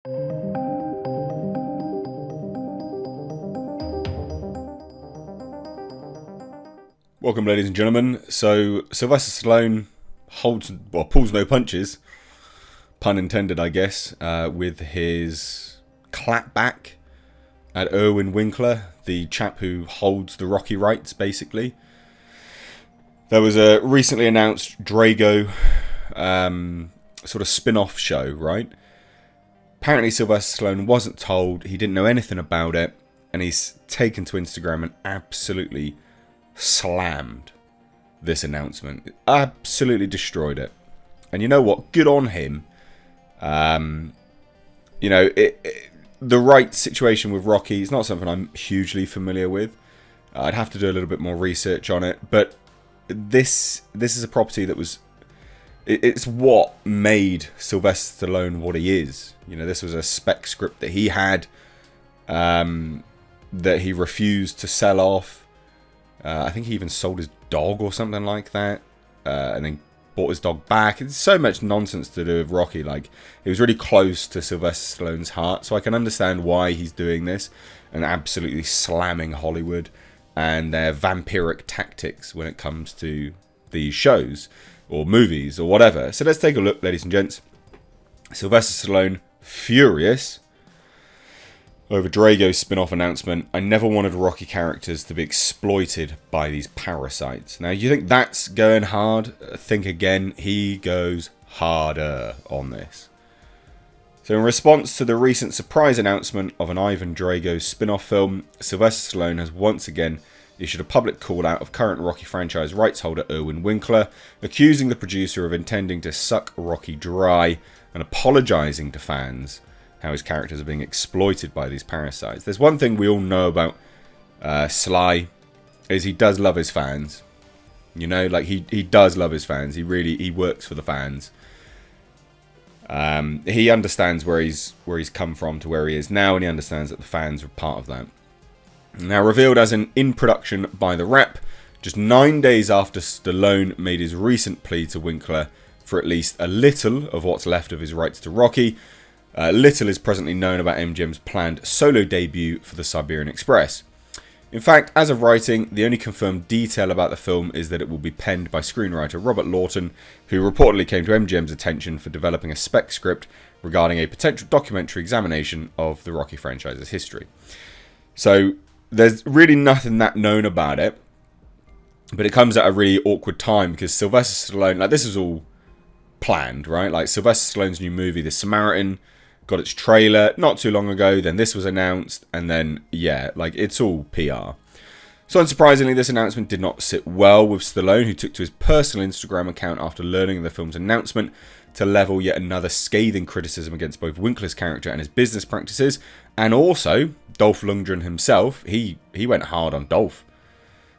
Welcome, ladies and gentlemen. So, Sylvester Stallone pulls no punches, pun intended, I guess, with his clapback at Winkler, the chap who holds the Rocky rights, basically. There was a recently announced Drago sort of spin-off show, right? Apparently, Sylvester Stallone wasn't told, he didn't know anything about it, and he's taken to Instagram and absolutely slammed this announcement. Absolutely destroyed it. And you know what? Good on him. The right situation with Rocky is not something I'm hugely familiar with. I'd have to do a little bit more research on it. But this is a property that was... It's what made Sylvester Stallone what he is. You know, this was a spec script that he had, that he refused to sell off. I think he even sold his dog or something like that, and then bought his dog back. It's so much nonsense to do with Rocky. Like, it was really close to Sylvester Stallone's heart, so I can understand why he's doing this and absolutely slamming Hollywood and their vampiric tactics when it comes to these shows or movies or whatever. So let's take a look, ladies and gents. Sylvester Stallone, furious over Drago Spinoff announcement. I never wanted Rocky characters to be exploited by these parasites. Now, you think that's going hard? Think again. He goes harder on this. So in response to the recent surprise announcement of an Ivan Drago spin-off film, Sylvester Stallone has once again issued a public call-out of current Rocky franchise rights holder Winkler, accusing the producer of intending to suck Rocky dry and apologising to fans how his characters are being exploited by these parasites. There's one thing we all know about Sly, is he does love his fans. You know, like he does love his fans. He works for the fans. He understands where he's come from to where he is now, and he understands that the fans are part of that. Now, revealed as an in production by the Rep, just 9 days after Stallone made his recent plea to Winkler for at least a little of what's left of his rights to Rocky. Little is presently known about MGM's planned solo debut for the Siberian Express. In fact, as of writing, the only confirmed detail about the film is that it will be penned by screenwriter Robert Lawton, who reportedly came to MGM's attention for developing a spec script regarding a potential documentary examination of the Rocky franchise's history. So, there's really nothing that known about it, but it comes at a really awkward time because Sylvester Stallone, like, this is all planned, right? Like, Sylvester Stallone's new movie, The Samaritan, got its trailer not too long ago, then this was announced, and then, yeah, like, it's all PR. So unsurprisingly, this announcement did not sit well with Stallone, who took to his personal Instagram account after learning of the film's announcement to level yet another scathing criticism against both Winkler's character and his business practices, and also Dolph Lundgren himself. He went hard on Dolph.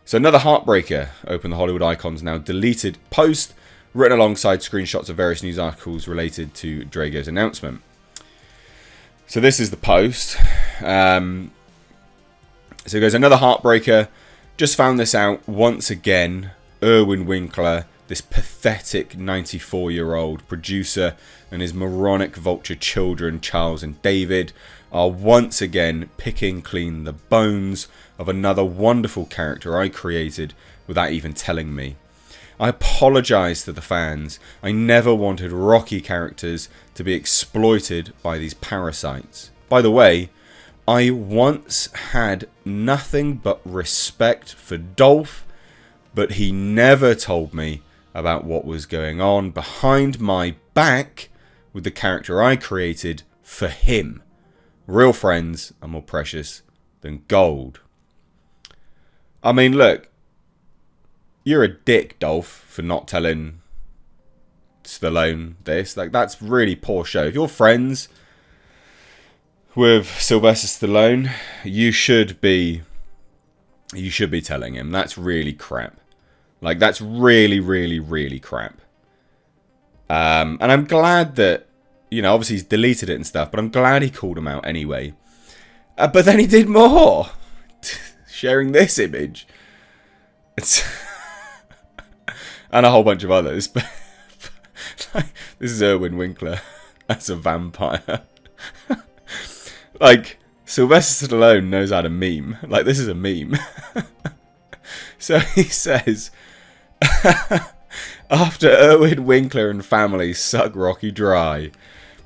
So another heartbreaker opened the Hollywood Icon's now deleted post, written alongside screenshots of various news articles related to Drago's announcement. So this is the post. So it goes, another heartbreaker. Just found this out once again. Winkler, this pathetic 94-year-old producer, and his moronic vulture children, Charles and David, are once again picking clean the bones of another wonderful character I created without even telling me. I apologise to the fans. I never wanted Rocky characters to be exploited by these parasites. By the way, I once had nothing but respect for Dolph, but he never told me about what was going on behind my back with the character I created for him. Real friends are more precious than gold. I mean, look. You're a dick, Dolph, for not telling Stallone this. Like, that's really poor show. If you're friends with Sylvester Stallone, you should be telling him. That's really crap. Like, that's really, really, really crap. And I'm glad that, you know, obviously he's deleted it and stuff, but I'm glad he called him out anyway. But then he did more. Sharing this image. It's... and a whole bunch of others. But this is Winkler as a vampire. Like, Sylvester Stallone knows how to meme. Like, this is a meme. So he says, after Erwin Winkler and family suck Rocky dry,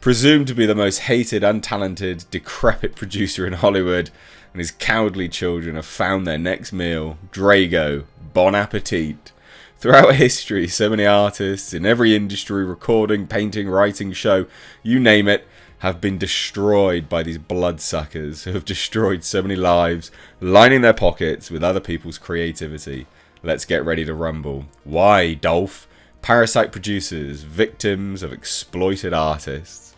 presumed to be the most hated, untalented, decrepit producer in Hollywood, and his cowardly children have found their next meal, Drago, bon appetit. Throughout history, so many artists in every industry, recording, painting, writing, show, you name it, have been destroyed by these bloodsuckers who have destroyed so many lives, lining their pockets with other people's creativity. Let's get ready to rumble. Why, Dolph? Parasite producers, victims of exploited artists.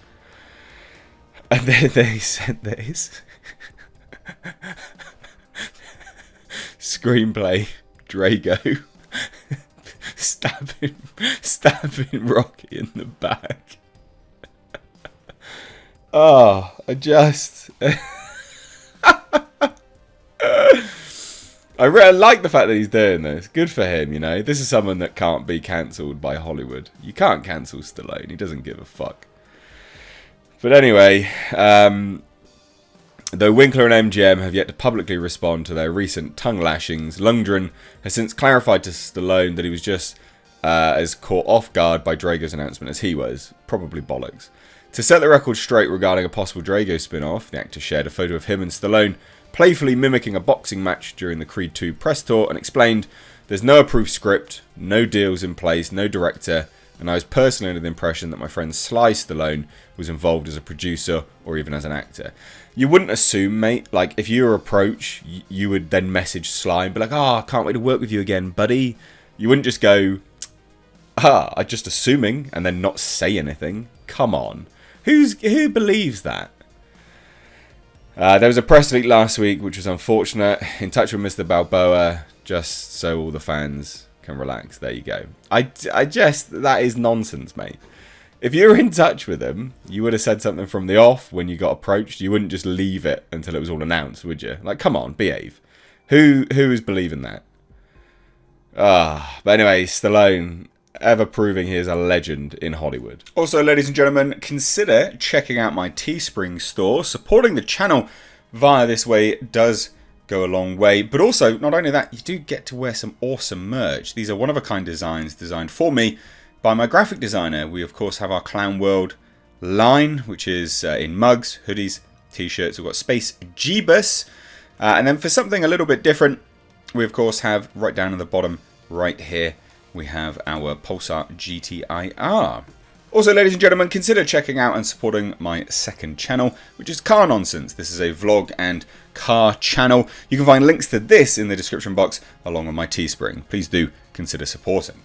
And then they said this. Screenplay, Drago. Stabbing Rocky in the back. Oh, I like the fact that he's doing this. Good for him, you know. This is someone that can't be cancelled by Hollywood. You can't cancel Stallone. He doesn't give a fuck. But anyway, though Winkler and MGM have yet to publicly respond to their recent tongue lashings, Lundgren has since clarified to Stallone that he was just as caught off guard by Drago's announcement as he was. Probably bollocks. To set the record straight regarding a possible Drago spin-off, the actor shared a photo of him and Stallone playfully mimicking a boxing match during the Creed 2 press tour and explained, there's no approved script, no deals in place, no director, and I was personally under the impression that my friend Sly Stallone was involved as a producer or even as an actor. You wouldn't assume, mate, like if you were approached, you would then message Sly and be like, I can't wait to work with you again, buddy. You wouldn't just go, I'm just assuming, and then not say anything. Come on. Who believes that? There was a press leak last week, which was unfortunate. In touch with Mr. Balboa, just so all the fans can relax. There you go. I just, that is nonsense, mate. If you were in touch with him, you would have said something from the off when you got approached. You wouldn't just leave it until it was all announced, would you? Like, come on, behave. Who is believing that? But anyway, Stallone, ever proving he is a legend in Hollywood. Also, ladies and gentlemen, consider checking out my Teespring store. Supporting the channel via this way does go a long way. But also, not only that, you do get to wear some awesome merch. These are one-of-a-kind designs designed for me by my graphic designer. We, of course, have our Clown World line, which is in mugs, hoodies, t-shirts. We've got Space Jeebus. And then for something a little bit different, we, of course, have right down at the bottom right here, we have our Pulsar GTIR. Also, ladies and gentlemen, consider checking out and supporting my second channel, which is Car Nonsense. This is a vlog and car channel. You can find links to this in the description box, along with my Teespring. Please do consider supporting.